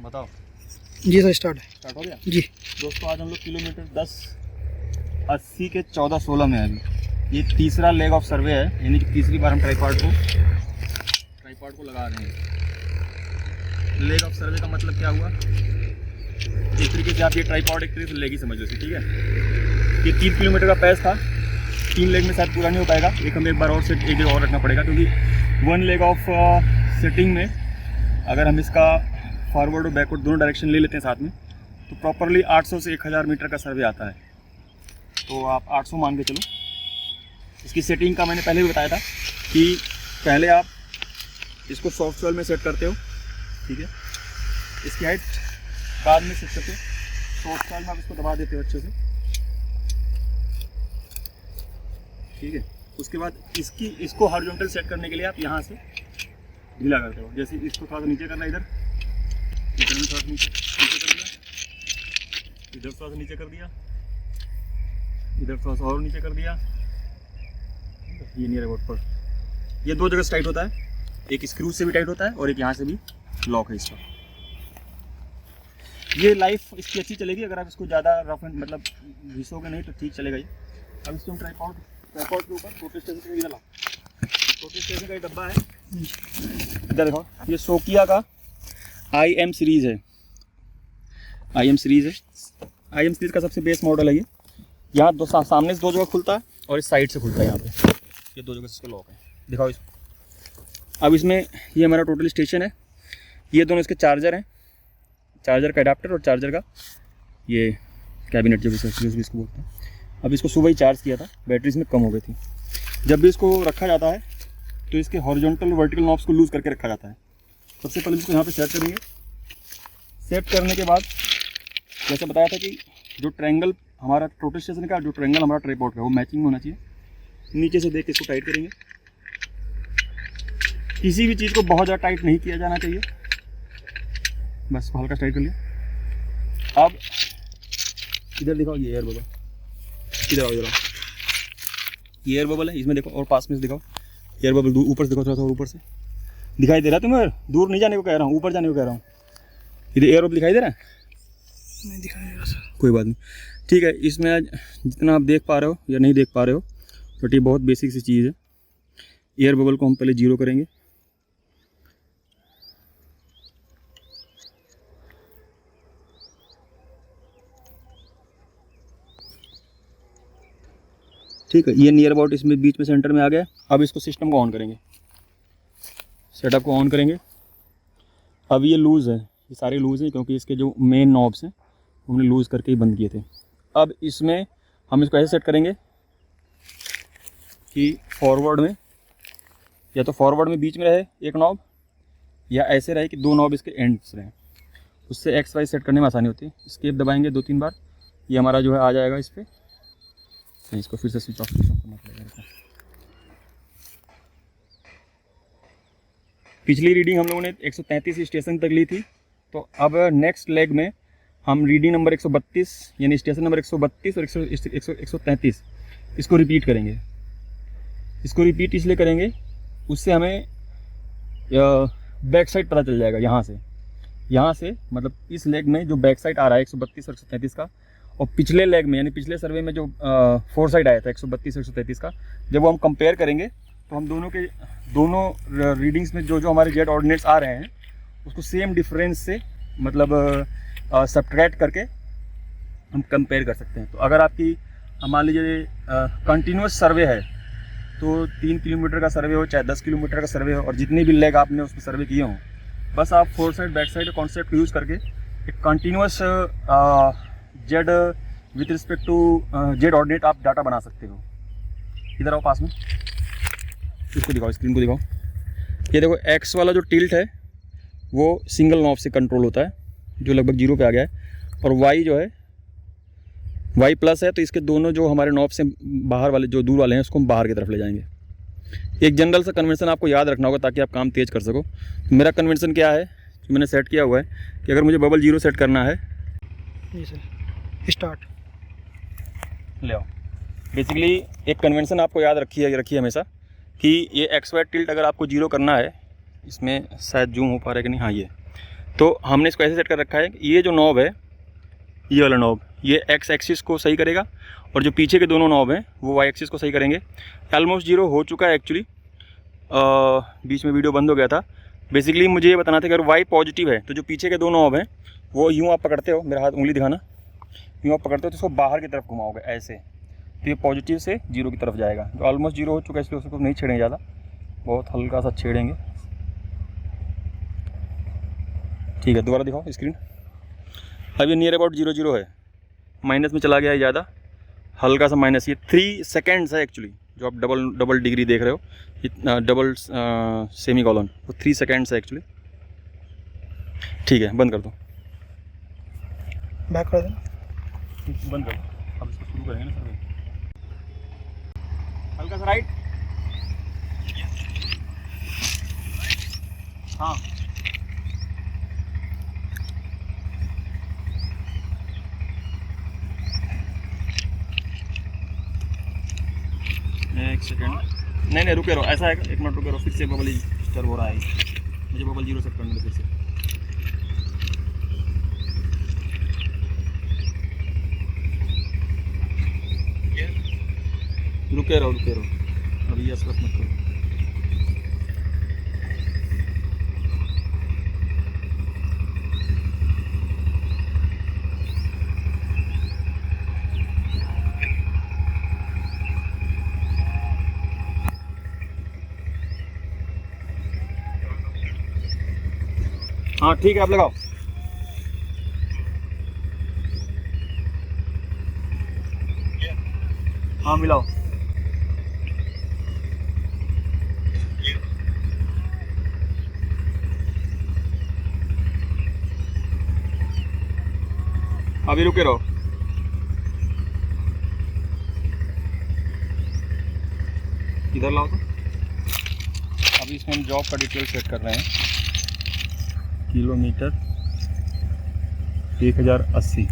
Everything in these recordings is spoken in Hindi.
बताओ। जी सर, स्टार्ट हो गया जी। दोस्तों, आज हम लोग किलोमीटर 1080 के 14-16 में है अभी। ये तीसरा लेग ऑफ सर्वे है, यानी कि तीसरी बार हम ट्राइपॉड को लगा रहे हैं। लेग ऑफ सर्वे का मतलब क्या हुआ, एक तरीके से आप ये ट्राइपॉड एक तरीके से लेग ही समझ लो, ठीक है। ये 3 किलोमीटर का पैस था, 3 लेग में शायद पूरा नहीं हो पाएगा। एक हमें एक बार और सेट, एक जगह और रखना पड़ेगा, क्योंकि 1 लेग ऑफ सेटिंग में अगर हम इसका फॉरवर्ड और बैकवर्ड दोनों डायरेक्शन ले लेते हैं साथ में, तो प्रॉपरली 800 से 1000 मीटर का सर्वे आता है। तो आप 800 मान के चलो। इसकी सेटिंग का मैंने पहले भी बताया था कि पहले आप इसको सॉफ्ट सॉइल में सेट करते हो, ठीक है। इसकी हाइट बाद में सेट करते हो। सॉफ्ट सॉइल में आप इसको दबा देते हो अच्छे से, ठीक है। उसके बाद इसको हॉरिजॉन्टल सेट करने के लिए आप यहाँ से ढीला करते हो। जैसे इसको थोड़ा सा नीचे करना, इधर में थोड़ा सा नीचे कर दिया, इधर थोड़ा सा नीचे कर दिया, इधर थोड़ा सा और नीचे कर दिया। ये नियर अबाउट पर ये 2 जगह से टाइट होता है, एक स्क्रू से भी टाइट होता है और एक यहाँ से भी लॉक है इसका। ये लाइफ इसकी अच्छी चलेगी। अगर आप इसको ज़्यादा रफ एंड मतलब घिसोगे नहीं तो ठीक चलेगा ये। अब इसको हम ट्राइपॉड के ऊपर प्रोटेस्टेशन का इधर लाओ। प्रोटेस्टेशन का एक डब्बा है, इधर देखो। ये सोकिया का IM सीरीज़ है। IM सीरीज़ का सबसे बेस मॉडल है ये। यहाँ सामने से 2 जगह खुलता है और इस साइड से खुलता है। यहाँ पे ये 2 जगह से इसका लॉक है, दिखाओ इसको। अब इसमें ये हमारा टोटल स्टेशन है। ये दोनों इसके चार्जर हैं, चार्जर का अडाप्टर और चार्जर का ये कैबिनेट जो भी इसको बोलते हैं। अब इसको सुबह ही चार्ज किया था, बैटरी इसमें कम हो गई थी। जब भी इसको रखा जाता है तो इसके हॉरिजॉन्टल वर्टिकल नॉब्स को लूज़ करके रखा जाता है। सबसे पहले इसको यहाँ पे सेट करेंगे। सेट करने के बाद जैसे बताया था कि जो ट्रायंगल हमारा टोटल स्टेशन का, जो ट्रायंगल हमारा ट्राइपॉड का, वो मैचिंग में होना चाहिए। नीचे से देख के इसको टाइट करेंगे। किसी भी चीज़ को बहुत ज़्यादा टाइट नहीं किया जाना चाहिए, बस हल्का टाइट कर लिया। अब इधर दिखाओ, ये एयर बबल, इधर आओ, ये एयर बबल है, इसमें देखो। और पास में से दिखाओ एयर बबल, ऊपर से देखो, थोड़ा सा ऊपर से दिखाई दे रहा है तुम्हें? दूर नहीं जाने को कह रहा हूँ, ऊपर जाने को कह रहा हूँ। इधर एयर बबल दिखाई दे रहा है? नहीं दिखाई दे रहा सर। कोई बात नहीं, ठीक है। इसमें आज जितना आप देख पा रहे हो या नहीं देख पा रहे हो, बट ये बहुत बेसिक सी चीज़ है। एयर बबल को हम पहले 0 करेंगे। ठीक है, ये नियर अबाउट इसमें बीच में सेंटर में आ गया। अब इसको सिस्टम को ऑन करेंगे, सेटअप को ऑन करेंगे। अब ये लूज़ है, ये सारे लूज़ हैं, क्योंकि इसके जो मेन नॉब्स हैं हमने लूज़ करके ही बंद किए थे। अब इसमें हम इसको ऐसे सेट करेंगे कि फॉरवर्ड में, या तो फॉरवर्ड में बीच में रहे एक नॉब, या ऐसे रहे कि 2 नॉब इसके एंड्स रहें। उससे XY सेट करने में आसानी होती है। एस्केप दबाएंगे 2-3 बार, ये हमारा जो है आ जाएगा इस पर। इसको फिर से स्विच ऑफ करना पड़ेगा। पिछली रीडिंग हम लोगों ने 133 स्टेशन तक ली थी, तो अब नेक्स्ट लेग में हम रीडिंग नंबर 132 यानी स्टेशन नंबर 132 और 133 इसको रिपीट करेंगे। इसको रिपीट इसलिए करेंगे, उससे हमें बैक साइड पता चल जाएगा। यहाँ से मतलब इस लेग में जो बैक साइड आ रहा है 132 और 133 का, और पिछले लेग में यानी पिछले सर्वे में जो 4 साइड आया था 132 और 133 का, जब वो हम कंपेयर करेंगे तो हम दोनों रीडिंग्स में जो हमारे जेड ऑर्डिनेट्स आ रहे हैं उसको सेम डिफरेंस से मतलब सब्ट्रैक्ट करके हम कंपेयर कर सकते हैं। तो अगर आपकी मान लीजिए कंटिन्यूस सर्वे है, तो 3 किलोमीटर का सर्वे हो चाहे 10 किलोमीटर का सर्वे हो, और जितनी भी लेग आपने उसमें सर्वे किए हों, बस आप 4 side back side concept use करके एक continuous Z with respect to Z ordinate आप डाटा बना सकते हो। इधर आओ पास में, इसको दिखाओ, स्क्रीन को दिखाओ। ये देखो एक्स वाला जो टिल्ट है वो सिंगल नॉब से कंट्रोल होता है, जो लगभग 0 पे आ गया है। और वाई जो है वाई प्लस है, तो इसके दोनों जो हमारे नॉब से बाहर वाले जो दूर वाले हैं उसको हम बाहर की तरफ ले जाएंगे। एक जनरल सा कन्वेंशन आपको याद रखना होगा ताकि आप काम तेज़ कर सको। तो मेरा कन्वेंशन क्या है जो मैंने सेट किया हुआ है कि अगर मुझे बबल 0 सेट करना है, जी सर, स्टार्ट ले आओ। बेसिकली एक कन्वेंशन आपको याद रखिए हमेशा कि ये XY टिल्ट अगर आपको 0 करना है, इसमें शायद जूम हो पा रहा है कि नहीं, हाँ ये, तो हमने इसको ऐसे सेट कर रखा है कि ये जो नॉब है, ये वाला नॉब, ये एक्स एक्सिस को सही करेगा और जो पीछे के दोनों नॉब हैं वो वाई एक्सिस को सही करेंगे। ऑलमोस्ट 0 हो चुका है एक्चुअली, बीच में वीडियो बंद हो गया था। बेसिकली मुझे ये बताना था कि अगर वाई पॉजिटिव है तो जो पीछे के दो नॉब हैं वो यूँ आप पकड़ते हो, मेरा हाथ उंगली दिखाना, यूँ आप पकड़ते हो तो इसको बाहर की तरफ घुमाओगे ऐसे, तो ये पॉजिटिव से 0 की तरफ जाएगा। तो ऑलमोस्ट 0 हो चुका है, इसलिए उसको नहीं छेड़ेंगे ज़्यादा, बहुत हल्का सा छेड़ेंगे। ठीक है, दोबारा दिखाओ स्क्रीन। अब ये नियर अबाउट 0 है, माइनस में चला गया है ज़्यादा, हल्का सा माइनस। ये 3 सेकेंड्स है एक्चुअली, जो आप डबल डिग्री देख रहे हो, इतना डबल सेमी कॉलन, वो 3 सेकेंड्स है एक्चुअली। ठीक है, बंद कर दो, बैक कर दें। बंद कर दो। अब इसको शुरू करेंगे ना सर, हल्का सा राइट, हाँ एक सेकेंड, नहीं रुके रहो, ऐसा है, 1 मिनट रुके रहो, फिर से बबल डिस्टर्ब हो रहा है, मुझे बबल 0 सेट करने दो फिर से। रुके रहो अभी यस मत करो। हाँ ठीक है, आप लगाओ। हाँ मिलाओ। अभी रुके रहो, इधर लाओ तो। अभी इसमें हम जॉब का डिटेल सेट कर रहे हैं। किलोमीटर 1080,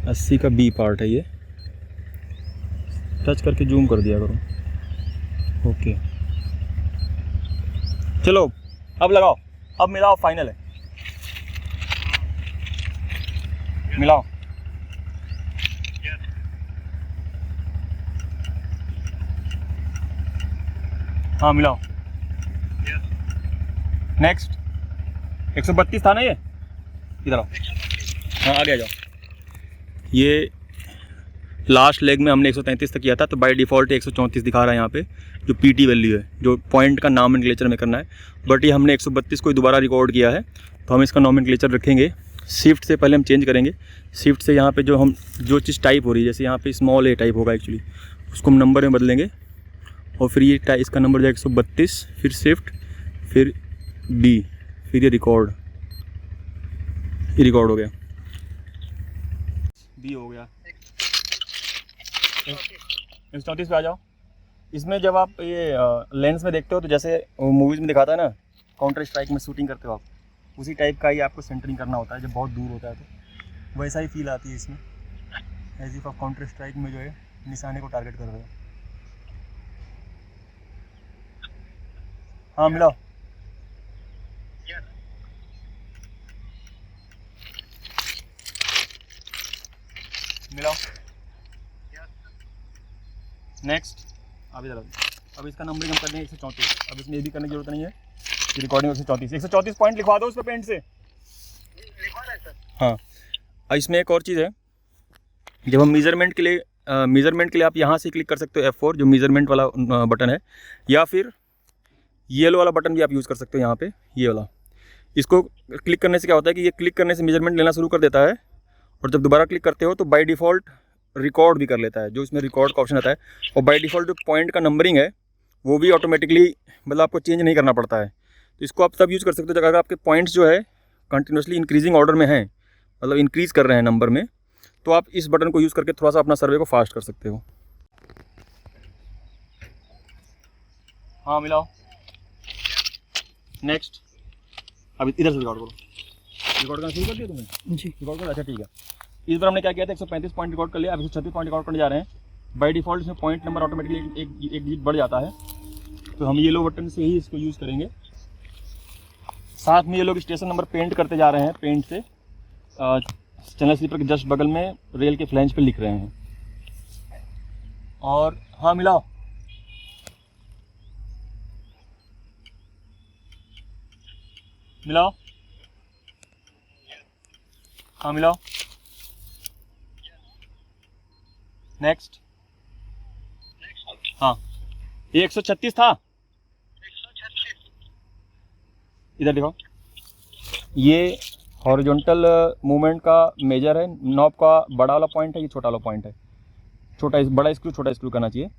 80 का बी पार्ट है ये, टच करके जूम कर दिया करो। ओके चलो अब लगाओ, अब मिलाओ, फाइनल है, मिलाओ। हाँ मिलाओ। नेक्स्ट 132 था ना ये, इधर आओ। हाँ आगे आ जाओ। ये लास्ट लेग में हमने 133 तक किया था, तो बाय डिफ़ॉल्ट 134 दिखा रहा है यहाँ पे, जो पीटी वैल्यू है, जो पॉइंट का नॉमेनक्लेचर में करना है। बट ये हमने 132 को दोबारा रिकॉर्ड किया है, तो हम इसका नॉमेनक्लेचर रखेंगे। शिफ्ट से पहले हम चेंज करेंगे। शिफ्ट से यहाँ पे जो हम जो चीज़ टाइप हो रही है, जैसे यहाँ पे स्मॉल ए टाइप होगा एक्चुअली, उसको हम नंबर में बदलेंगे और फिर ये इसका नंबर जाएगा 132, फिर शिफ्ट, फिर बी, फिर ये रिकॉर्ड हो गया, बी हो गया। 134 पे आ जाओ। इसमें जब आप ये लेंस में देखते हो तो जैसे मूवीज़ में दिखाता है ना, काउंटर स्ट्राइक में शूटिंग करते हो आप, उसी टाइप का ही आपको सेंटरिंग करना होता है जब बहुत दूर होता है, तो वैसा ही फील आती है इसमें, एज इफ आप काउंटर स्ट्राइक में जो है निशाने को टारगेट कर रहे हो। हाँ मिलाओ। मिलाओ। नेक्स्ट। अब इधर अब इसका नंबर हम कर देंगे 134। अब इसमें ये भी करने की जरूरत नहीं है, रिकॉर्डिंग 134 पॉइंट लिखवा दो उस पर पेंट से। हाँ, इसमें एक और चीज़ है, जब हम मेज़रमेंट के लिए आप यहाँ से क्लिक कर सकते हो F4, जो मेज़रमेंट वाला बटन है, या फिर येलो वाला बटन भी आप यूज़ कर सकते हो यहाँ पे, ये वाला। इसको क्लिक करने से क्या होता है कि ये क्लिक करने से मेजरमेंट लेना शुरू कर देता है, और जब दोबारा क्लिक करते हो तो बाय डिफ़ॉल्ट रिकॉर्ड भी कर लेता है, जो इसमें रिकॉर्ड का ऑप्शन आता है। और बाय डिफ़ॉल्ट जो पॉइंट का नंबरिंग है वो भी ऑटोमेटिकली, मतलब आपको चेंज नहीं करना पड़ता है। तो इसको आप तब यूज़ कर सकते हो जब अगर आपके पॉइंट्स जो है कंटिन्यूसली इंक्रीजिंग ऑर्डर में हैं, मतलब इंक्रीज़ कर रहे हैं नंबर में, तो आप इस बटन को यूज़ करके थोड़ा सा अपना सर्वे को फास्ट कर सकते हो। हाँ मिलाओ। नेक्स्ट। अब इधर से रिकॉर्ड करो। रिकॉर्ड करना शुरू कर दिया तुमने? जी रिकॉर्ड करो। अच्छा ठीक है। इस बार हमने क्या किया था, 135 पॉइंट रिकॉर्ड कर लिया, अब 136 पॉइंट रिकॉर्ड करने जा रहे हैं। बाय डिफ़ॉल्ट इसमें पॉइंट नंबर ऑटोमेटिकली एक डिजिट बढ़ जाता है, तो हम येलो बटन से ही इसको यूज़ करेंगे। साथ में ये लोग स्टेशन नंबर पेंट करते जा रहे हैं, पेंट से चैनल स्लीपर के जस्ट बगल में रेल के फ्लैंज पे लिख रहे हैं। और हाँ मिलाओ, मिलाओ, हाँ मिलाओ। नेक्स्ट, हाँ ये 136 था, इधर देखो। ये हॉरिजॉन्टल मूवमेंट का मेजर है, नॉब का बड़ा वाला पॉइंट है, ये छोटा वाला पॉइंट है। बड़ा स्क्रू छोटा स्क्रू करना चाहिए।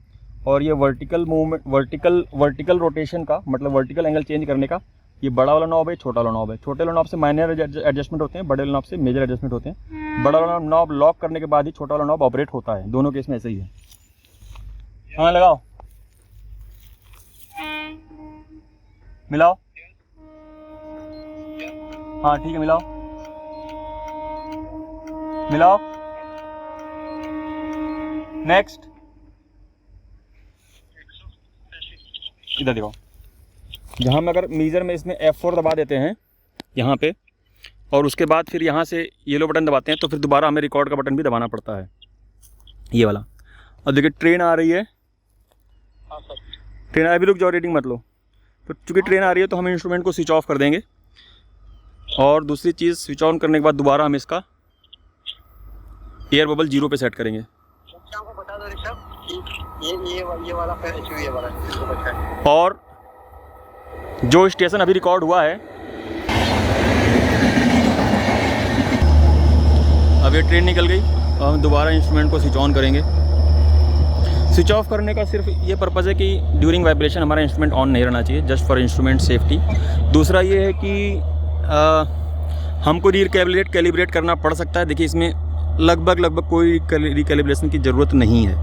और ये वर्टिकल मूवमेंट, वर्टिकल रोटेशन का मतलब वर्टिकल एंगल चेंज करने का ये बड़ा वाला नॉब है, छोटा वाला नॉब है। छोटे वाला नॉब से माइनर एडजस्टमेंट होते हैं, बड़े वाले नॉब से मेजर एडजस्टमेंट होते हैं। बड़ा वाला नॉब लॉक करने के बाद ही छोटा वाला नॉब ऑपरेट होता है, दोनों केस में ऐसे ही है। हाँ लगाओ, मिलाओ, हाँ ठीक है, मिलाओ, मिलाओ। नेक्स्ट, इधर देखो। जहाँ में अगर मीज़र में इसमें F4 दबा देते हैं यहाँ पे, और उसके बाद फिर यहाँ से येलो बटन दबाते हैं, तो फिर दोबारा हमें रिकॉर्ड का बटन भी दबाना पड़ता है, ये वाला। अब देखिए ट्रेन आ रही है, ट्रेन अभी रुक जाओ, रीडिंग मत लो। तो चूँकि ट्रेन आ रही है तो हम इंस्ट्रूमेंट को स्विच ऑफ कर देंगे। और दूसरी चीज़, स्विच ऑन करने के बाद दोबारा हम इसका एयर बबल 0 पे सेट करेंगे। बता दो ऋषभ, ये वाला और जो स्टेशन अभी रिकॉर्ड हुआ है, अब ये ट्रेन निकल गई और हम दोबारा इंस्ट्रूमेंट को स्विच ऑन करेंगे। स्विच ऑफ करने का सिर्फ ये पर्पज़ है कि ड्यूरिंग वाइब्रेशन हमारा इंस्ट्रूमेंट ऑन नहीं रहना चाहिए, जस्ट फॉर इंस्ट्रूमेंट सेफ्टी। दूसरा ये है कि हमको कैलिब्रेट करना पड़ सकता है। देखिए इसमें लगभग कोई रिकैलिब्रेशन की ज़रूरत नहीं है।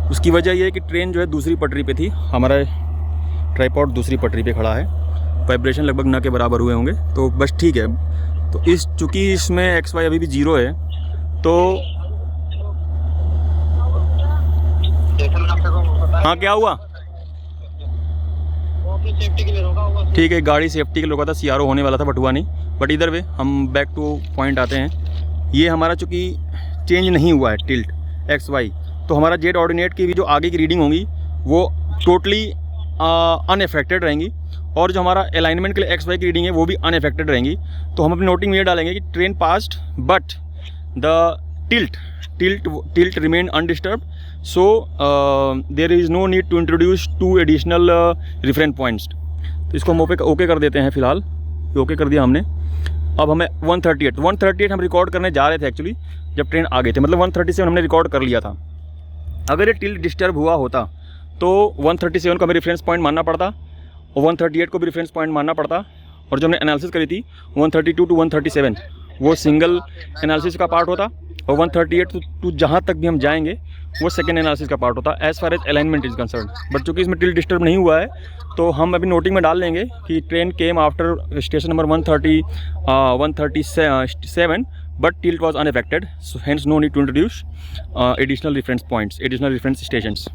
उसकी वजह यह है कि ट्रेन जो है दूसरी पटरी पे थी, हमारा ट्राइपॉड दूसरी पटरी पे खड़ा है, वाइब्रेशन लगभग न के बराबर हुए होंगे, तो बस ठीक है। तो चूँकि इसमें XY अभी भी 0 है, तो हाँ क्या हुआ, ठीक है गाड़ी सेफ्टी के लिए रोका था, CRO होने वाला था बट हुआ नहीं। बट इधर वे हम बैक टू पॉइंट आते हैं। ये हमारा चूँकि चेंज नहीं हुआ है टिल्ट XY, तो हमारा जेड ऑर्डिनेट की भी जो आगे की रीडिंग होंगी वो टोटली अनएफेक्टेड रहेंगी, और जो हमारा अलाइनमेंट के लिए XY की रीडिंग है वो भी अनएफेक्टेड रहेंगी। तो हम अपनी नोटिंग में ये डालेंगे कि train passed but the tilt remain undisturbed, so there is no need to introduce 2 additional reference points। तो इसको हम ओके कर देते हैं फिलहाल, ओके कर दिया हमने। अब हमें 138 हम रिकॉर्ड करने जा रहे थे एक्चुअली जब ट्रेन आ गए थे, मतलब 137 हमने रिकॉर्ड कर लिया था। अगर ये टिल्ट डिस्टर्ब हुआ होता तो 137 को हमें रेफरेंस पॉइंट मानना पड़ता और 138 को भी रेफरेंस पॉइंट मानना पड़ता। और जो हमने एनालिसिस करी थी 132 टू 137 वो सिंगल एनालिसिस का पार्ट होता, और 138 टू जहाँ तक भी हम जाएंगे वो सेकेंड एनालिसिस का पार्ट होता as far as alignment is concern. But चूँकि इसमें टिल्ट डिस्टर्ब नहीं हुआ है तो हम अभी नोटिंग में डाल लेंगे कि train came after station number 137 but tilt was unaffected, so hence no need to introduce additional reference points, additional reference stations।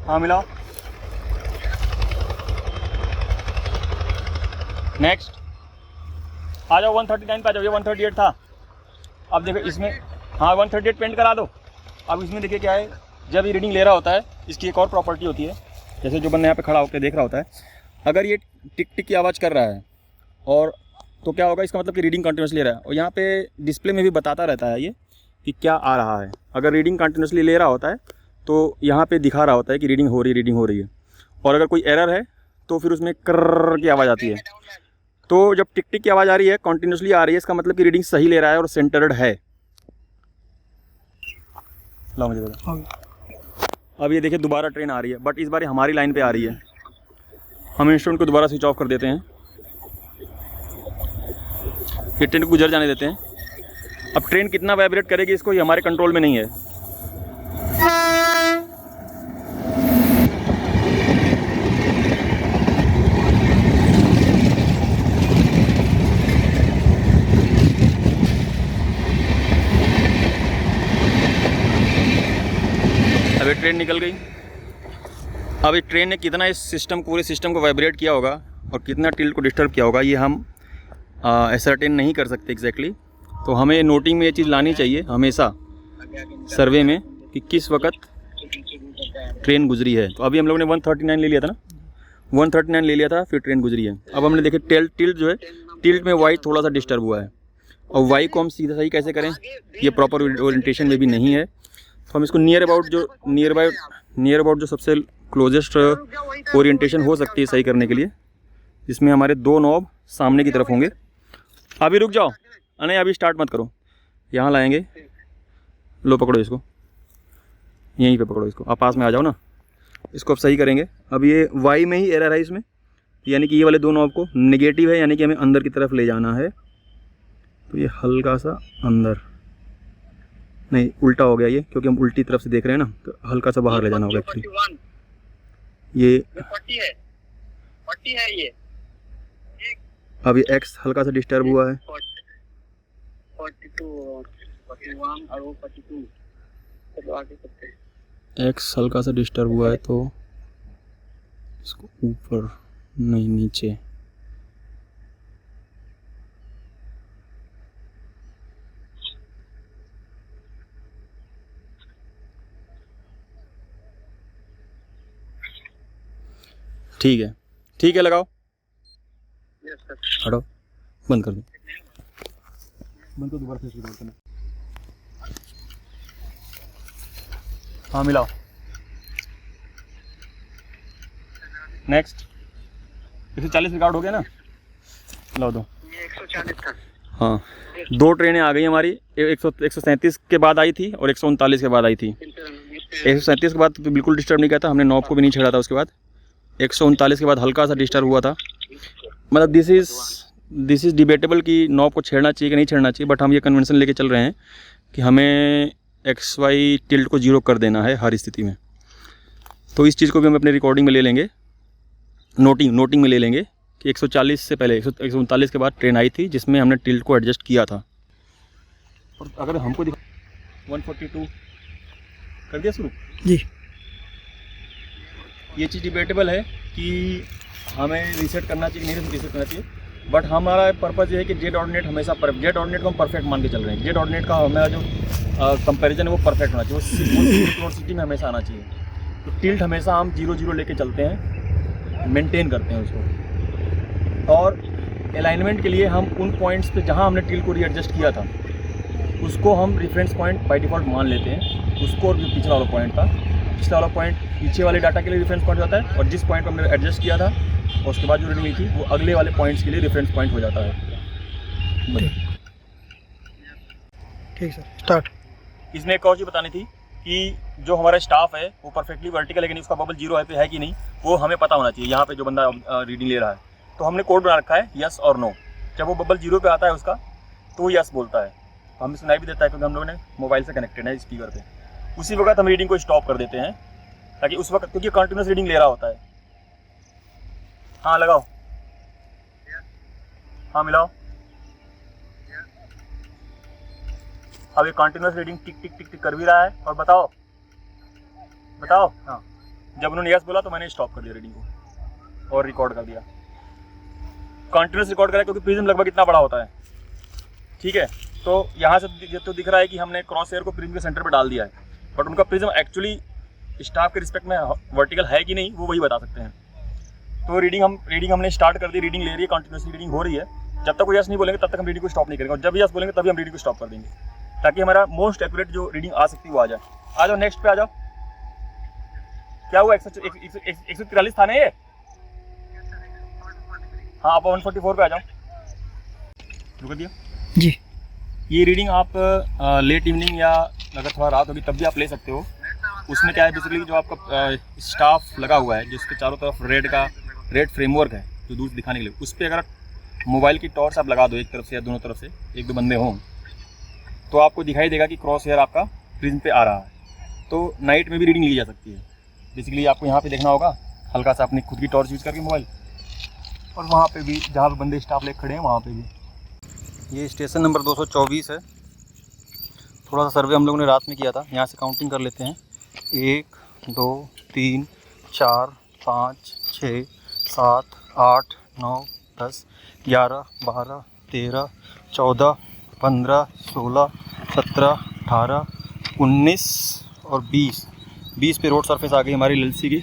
हाँ मिलाओ, नेक्स्ट आ जाओ 139 पे आ जाओ, ये 138 था। अब देखो इसमें हाँ 138 पेंट करा दो। अब इसमें देखिए क्या है, जब ये रीडिंग ले रहा होता है इसकी एक और प्रॉपर्टी होती है, जैसे जो बंदा यहाँ पे खड़ा होकर देख रहा होता है, अगर ये टिक टिक की आवाज़ कर रहा है और तो क्या होगा, इसका मतलब कि रीडिंग कंटिन्यूसली ले रहा है। और यहाँ पे डिस्प्ले में भी बताता रहता है ये कि क्या आ रहा है। अगर रीडिंग कंटिन्यूसली ले रहा होता है तो यहाँ पे दिखा रहा होता है कि रीडिंग हो रही है। और अगर कोई एरर है तो फिर उसमें कर्र की आवाज़ आती है। तो जब टिक टिक की आवाज़ आ रही है, कंटिन्यूसली आ रही है, इसका मतलब कि रीडिंग सही ले रहा है और सेंटर्ड है। ला मुझे बोला। अब ये देखिए दोबारा ट्रेन आ रही है, बट इस बार हमारी लाइन पे आ रही है। हम इंस्ट्रूमेंट को दोबारा स्विच ऑफ कर देते हैं, ये ट्रेन को गुजर जाने देते हैं। अब ट्रेन कितना वाइब्रेट करेगी इसको ये हमारे कंट्रोल में नहीं है। अब ये ट्रेन निकल गई। अब ये ट्रेन ने कितना इस सिस्टम पूरे सिस्टम को वाइब्रेट किया होगा और कितना टिल्ट को डिस्टर्ब किया होगा ये हम एसर्टेन नहीं कर सकते एग्जैक्टली। तो हमें नोटिंग में ये चीज़ लानी चाहिए हमेशा सर्वे में कि किस वक्त ट्रेन गुजरी है। तो अभी हम लोगों ने 139 ले लिया था ना, 139 ले लिया था, फिर ट्रेन गुजरी है। अब हमने देखे टिल्ट जो है, टिल्ट में वाई थोड़ा सा डिस्टर्ब हुआ है, और वाई को हम सीधा सही कैसे करें, ये प्रॉपर ओरिएंटेशन में भी नहीं है। तो हम इसको नियर अबाउट जो सबसे क्लोजेस्ट ओरिएंटेशन हो सकती है सही करने के लिए, जिसमें हमारे 2 नॉब सामने की तरफ होंगे। अभी रुक जाओ, नहीं अभी स्टार्ट मत करो, यहाँ लाएंगे, लो पकड़ो इसको, यहीं पे पकड़ो इसको, आप पास में आ जाओ ना, इसको अब सही करेंगे। अब ये वाई में ही एरर है इसमें, यानी कि ये वाले 2 नॉब को नेगेटिव है, यानी कि हमें अंदर की तरफ ले जाना है। तो ये हल्का सा अंदर, नहीं उल्टा हो गया ये, क्योंकि हम उल्टी तरफ से देख रहे हैं ना, तो हल्का सा बाहर ले जाना होगा एक्चुअली। ये 40 है, 40 है ये। अब ये एक्स हल्का सा डिस्टर्ब हुआ है, 42 41 और वो 42। चलो आगे करते हैं। एक्स हल्का सा डिस्टर्ब हुआ है, तो इसको ऊपर नहीं नीचे, ठीक है, ठीक है, लगाओ, यस सर। हटाओ, बंद कर दो, बंद तो दोबारा से शुरू करना। हाँ मिलाओ, नेक्स्ट 140 रिकॉर्ड हो गया ना, लाओ दो। ये 140 था। हाँ 2 ट्रेनें आ गई हमारी, 137 के बाद आई थी और 139 के बाद आई थी। 137 के बाद तो बिल्कुल डिस्टर्ब नहीं किया था, हमने नॉब को भी नहीं छेड़ा था। उसके बाद 139 के बाद हल्का सा डिस्टर्ब हुआ था। मतलब दिस इज़ डिबेटेबल कि नॉब को छेड़ना चाहिए कि नहीं छेड़ना चाहिए, बट हम ये कन्वेंशन लेके चल रहे हैं कि हमें XY टिल्ट को 0 कर देना है हर स्थिति में। तो इस चीज़ को भी हम अपने रिकॉर्डिंग में ले लेंगे, नोटिंग में ले लेंगे कि 140 से पहले 139 के बाद ट्रेन आई थी जिसमें हमने टिल्ट को एडजस्ट किया था। और अगर हमको 142 कर दिया शुरू जी, ये चीज़ डिबेटेबल है कि हमें रीसेट करना चाहिए कि नहीं रीसेट करना चाहिए, बट हमारा पर्पज़ ये है कि जेड ऑर्डिनेट हमेशा जेड ऑर्डिनेट को हम परफेक्ट मान के चल रहे हैं। जेड ऑर्डिनेट का हमारा जो कंपैरिजन है वो परफेक्ट होना चाहिए, वो सिंक्रोनिसिटी में हमेशा आना चाहिए। तो टिल्ट हमेशा हम 0-0 लेके चलते हैं, मेंटेन करते हैं उसको। और अलाइनमेंट के लिए हम उन पॉइंट्स पे जहाँ हमने टिल्ट को रीएडजस्ट किया था उसको हम रेफरेंस पॉइंट बाय डिफ़ॉल्ट मान लेते हैं। उसको जो पिछला वाला पॉइंट था, पिछला वाला पॉइंट पीछे वाले डाटा के लिए रेफरेंस पॉइंट होता है, और जिस पॉइंट पर हमने एडजस्ट किया था और उसके बाद जो रीडिंग ली थी वो अगले वाले पॉइंट्स के लिए रेफरेंस पॉइंट हो जाता है। ठीक सर, स्टार्ट। इसमें एक और चीज़ बतानी थी कि जो हमारा स्टाफ है वो परफेक्टली वर्टिकल है कि नहीं, उसका बबल 0 है कि नहीं, वो हमें पता होना चाहिए। यहाँ पे जो बंदा रीडिंग ले रहा है तो हमने कोड बना रखा है यस और नो। जब वो बबल 0 पे आता है उसका तो वो यस बोलता है, हमें सुनाई भी देता है क्योंकि हम लोगों ने मोबाइल से कनेक्टेड है स्पीकर पे। उसी वक्त हम रीडिंग को स्टॉप कर देते हैं ताकि उस वक्त, क्योंकि कंटिन्यूस रीडिंग ले रहा होता है। हाँ लगाओ, हाँ मिलाओ। अब ये कंटिन्यूस रीडिंग टिक टिक टिक टिक कर भी रहा है। और बताओ हाँ, जब उन्होंने यस बोला तो मैंने स्टॉप कर दिया रीडिंग को और रिकॉर्ड कर दिया। कंटिन्यूस रिकॉर्ड करा क्योंकि प्रिज्म लगभग इतना बड़ा होता है, ठीक है। तो यहाँ से तो दिख रहा है कि हमने क्रॉस हेयर को प्रिज्म के सेंटर पे डाल दिया है, बट उनका प्रिज्म एक्चुअली स्टाफ के रिस्पेक्ट में वर्टिकल है कि नहीं वो वही बता सकते हैं। तो रीडिंग हमने स्टार्ट कर दी, रीडिंग ले रही है, कंटिन्यूसली रीडिंग हो रही है। जब तक वो यस नहीं बोलेंगे तब तक हम रीडिंग को स्टॉप नहीं करेंगे, और जब यस बोलेंगे तभी हम रीडिंग को स्टॉप कर देंगे ताकि हमारा मोस्ट एक्यूरेट जो रीडिंग आ सकती है वो आ जाए। आ जाओ नेक्स्ट पे आ जाओ। क्या हुआ, 143 था ना ये? हाँ आप 144 पे आ जाओ। रुक दिया जी। ये रीडिंग आप लेट इवनिंग या अगर थोड़ा रात होगी तब भी आप ले सकते हो। उसमें क्या है बेसिकली जो आपका स्टाफ लगा हुआ है जिसके चारों तरफ रेड फ्रेमवर्क है जो दूर दिखाने के लिए, उस पर अगर मोबाइल की टॉर्च आप लगा दो एक तरफ से या दोनों तरफ से, 1-2 बंदे हों, तो आपको दिखाई देगा कि क्रॉस हेयर आपका प्रिज्म पे आ रहा है। तो नाइट में भी रीडिंग ली जा सकती है। बेसिकली आपको यहाँ पे देखना होगा हल्का सा अपनी खुद की टॉर्च यूज़ करके मोबाइल, और वहाँ पे भी जहाँ पे बंदे स्टाफ लेके खड़े हैं वहाँ पे भी। ये स्टेशन नंबर 224 है। थोड़ा सा सर्वे हम लोगों ने रात में किया था, यहाँ से काउंटिंग कर लेते हैं। 1 2 3 4 5 6 7 8 9, 10, 11, 12, 13, 14, 15, 16, 17, 18, 19 और 20 पे रोड सरफेस आ गई हमारी LC की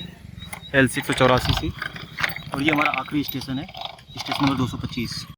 LC 184 सी। और ये हमारा आखिरी स्टेशन है, स्टेशन नंबर 225।